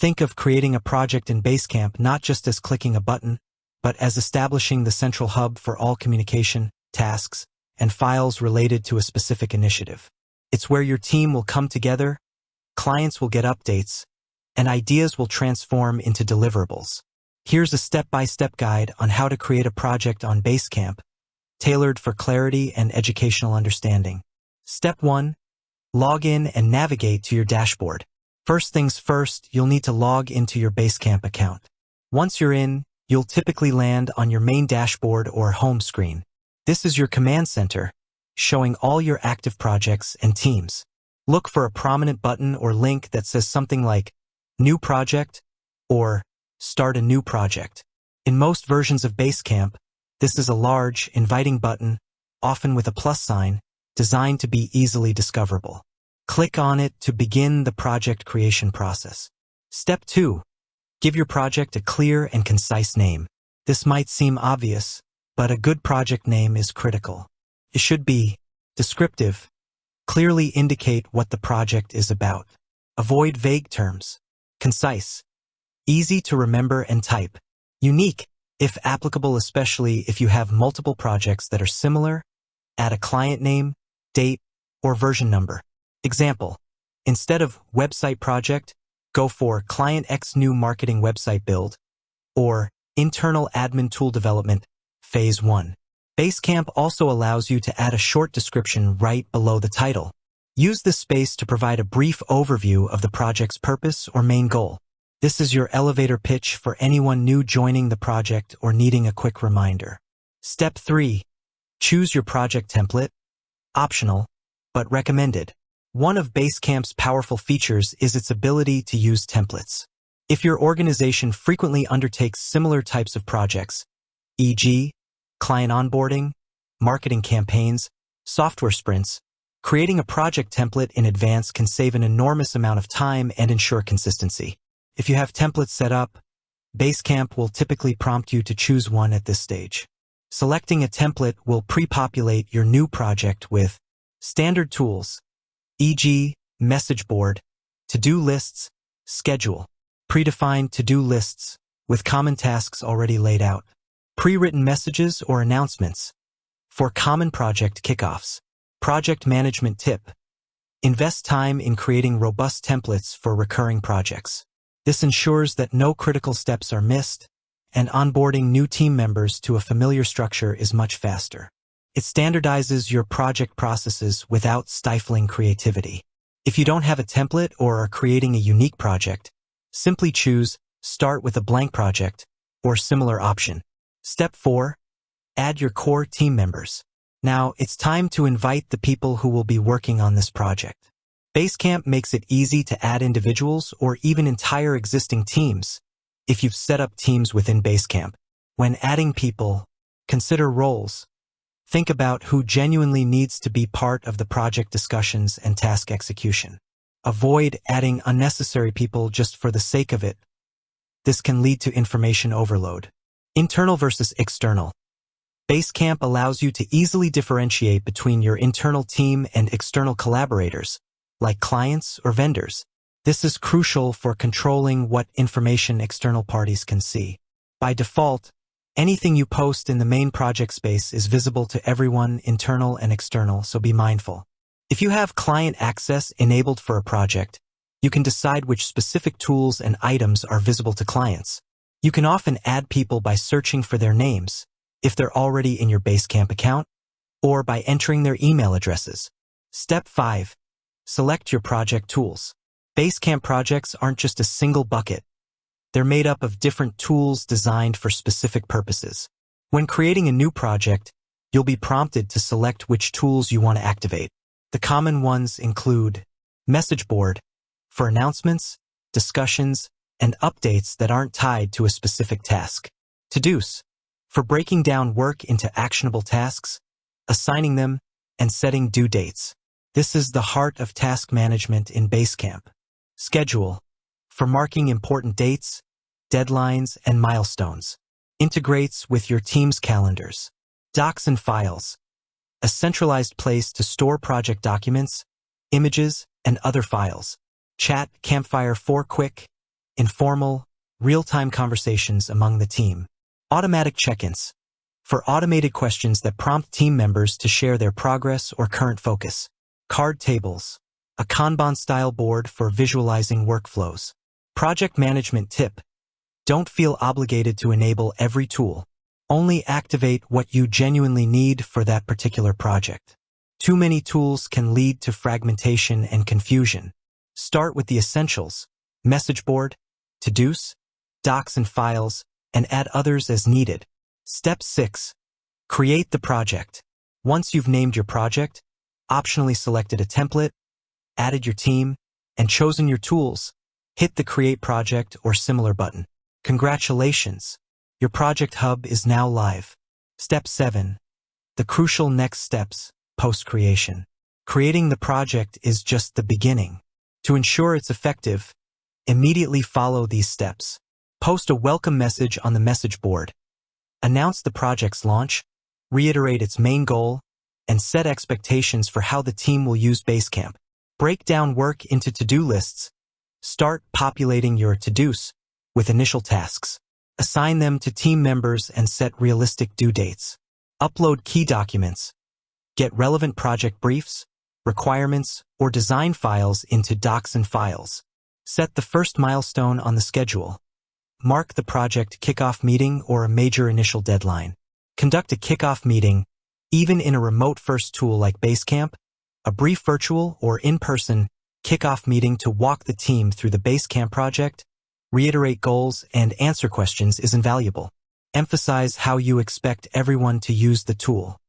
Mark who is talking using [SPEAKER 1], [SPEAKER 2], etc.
[SPEAKER 1] Think of creating a project in Basecamp not just as clicking a button, but as establishing the central hub for all communication, tasks, and files related to a specific initiative. It's where your team will come together, clients will get updates, and ideas will transform into deliverables. Here's a step-by-step guide on how to create a project on Basecamp, tailored for clarity and educational understanding. Step 1. Log in and navigate to your dashboard. First things first, you'll need to log into your Basecamp account. Once you're in, you'll typically land on your main dashboard or home screen. This is your command center, showing all your active projects and teams. Look for a prominent button or link that says something like New Project or Start a New Project. In most versions of Basecamp, this is a large, inviting button, often with a plus sign, designed to be easily discoverable. Click on it to begin the project creation process. Step 2. Give your project a clear and concise name. This might seem obvious, but a good project name is critical. It should be descriptive, clearly indicate what the project is about. Avoid vague terms. Concise, easy to remember and type. Unique, if applicable, especially if you have multiple projects that are similar. Add a client name, date, or version number. Example, instead of website project, go for Client X New Marketing Website Build, or Internal Admin Tool Development, Phase 1. Basecamp also allows you to add a short description right below the title. Use this space to provide a brief overview of the project's purpose or main goal. This is your elevator pitch for anyone new joining the project or needing a quick reminder. Step 3. Choose your project template. Optional, but recommended. One of Basecamp's powerful features is its ability to use templates. If your organization frequently undertakes similar types of projects, e.g., client onboarding, marketing campaigns, software sprints, creating a project template in advance can save an enormous amount of time and ensure consistency. If you have templates set up, Basecamp will typically prompt you to choose one at this stage. Selecting a template will pre-populate your new project with standard tools, e.g., message board, to-do lists, schedule, predefined to-do lists with common tasks already laid out, pre-written messages or announcements for common project kickoffs. Project management tip. Invest time in creating robust templates for recurring projects. This ensures that no critical steps are missed, and onboarding new team members to a familiar structure is much faster. It standardizes your project processes without stifling creativity. If you don't have a template or are creating a unique project, simply choose Start with a blank project or similar option. Step 4. Add your core team members. Now, it's time to invite the people who will be working on this project. Basecamp makes it easy to add individuals or even entire existing teams if you've set up teams within Basecamp. When adding people, consider roles. Think about who genuinely needs to be part of the project discussions and task execution. Avoid adding unnecessary people just for the sake of it. This can lead to information overload. Internal versus external. Basecamp allows you to easily differentiate between your internal team and external collaborators, like clients or vendors. This is crucial for controlling what information external parties can see. By default, anything you post in the main project space is visible to everyone, internal and external, so be mindful. If you have client access enabled for a project, you can decide which specific tools and items are visible to clients. You can often add people by searching for their names, if they're already in your Basecamp account, or by entering their email addresses. Step 5. Select your project tools. Basecamp projects aren't just a single bucket. They're made up of different tools designed for specific purposes. When creating a new project, you'll be prompted to select which tools you want to activate. The common ones include Message Board for announcements, discussions, and updates that aren't tied to a specific task. To-dos for breaking down work into actionable tasks, assigning them, and setting due dates. This is the heart of task management in Basecamp. Schedule for marking important dates, deadlines, and milestones. Integrates with your team's calendars. Docs and files, a centralized place to store project documents, images, and other files. Chat Campfire for quick, informal, real-time conversations among the team. Automatic check-ins, for automated questions that prompt team members to share their progress or current focus. Card tables, a Kanban-style board for visualizing workflows. Project management tip, don't feel obligated to enable every tool. Only activate what you genuinely need for that particular project. Too many tools can lead to fragmentation and confusion. Start with the essentials: message board, to-dos, docs and files, and add others as needed. Step 6. Create the project. Once you've named your project, optionally selected a template, added your team, and chosen your tools, hit the Create Project or similar button. Congratulations! Your Project Hub is now live. Step 7. The crucial next steps, post-creation. Creating the project is just the beginning. To ensure it's effective, immediately follow these steps. Post a welcome message on the message board. Announce the project's launch, reiterate its main goal, and set expectations for how the team will use Basecamp. Break down work into to-do lists. Start populating your to-dos with initial tasks. Assign them to team members and set realistic due dates. Upload key documents. Get relevant project briefs, requirements, or design files into docs and files. Set the first milestone on the schedule. Mark the project kickoff meeting or a major initial deadline. Conduct a kickoff meeting, even in a remote-first tool like Basecamp. A brief virtual or in-person kickoff meeting to walk the team through the Basecamp project, reiterate goals, and answer questions is invaluable. Emphasize how you expect everyone to use the tool.